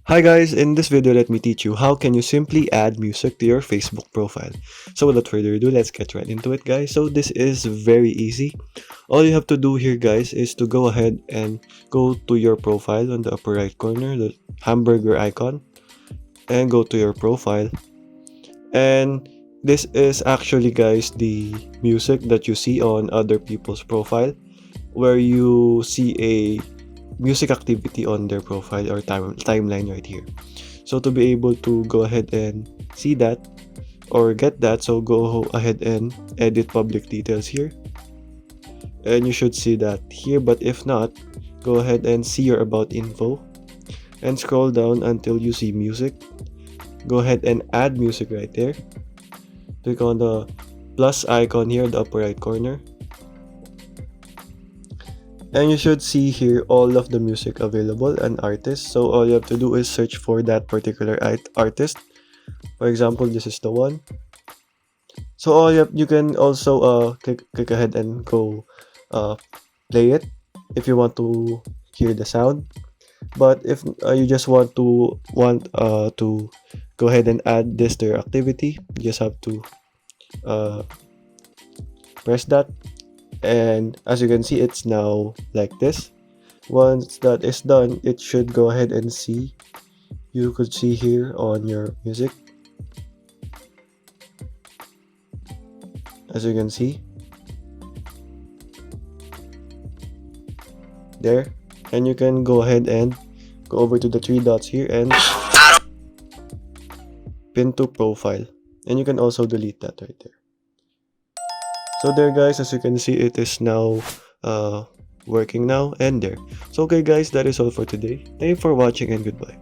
Hi guys, in this video let me teach you how can you simply add music to your Facebook profile. So without further ado, let's get right into it guys. So this is very easy. All you have to do here guys is to go ahead and go to your profile on the upper right corner, the hamburger icon, and go to your profile. And this is actually guys the music that you see on other people's profile, where you see a music activity on their profile or timeline right here. So to be able to go ahead and see that or get that, so go ahead and edit public details here, and you should see that here. But if not, go ahead and see your about info and scroll down until you see music. Go ahead and add music right there. Click on the plus icon here in the upper right corner, and you should see here all of the music available and artists. So all you have to do is search for that particular artist. For example, this is the one. So all you can also click ahead and go play it if you want to hear the sound. But if you just want to go ahead and add this to your activity, you just have to uh, press that, and as you can see, it's now like this. Once that is done, it should go ahead and see. You could see here on your music, as you can see there, and you can go ahead and go over to the three dots here and pin to profile, and you can also delete that right there. So there guys, as you can see, it is now working now, and there. So okay guys, that is all for today. Thank you for watching and goodbye.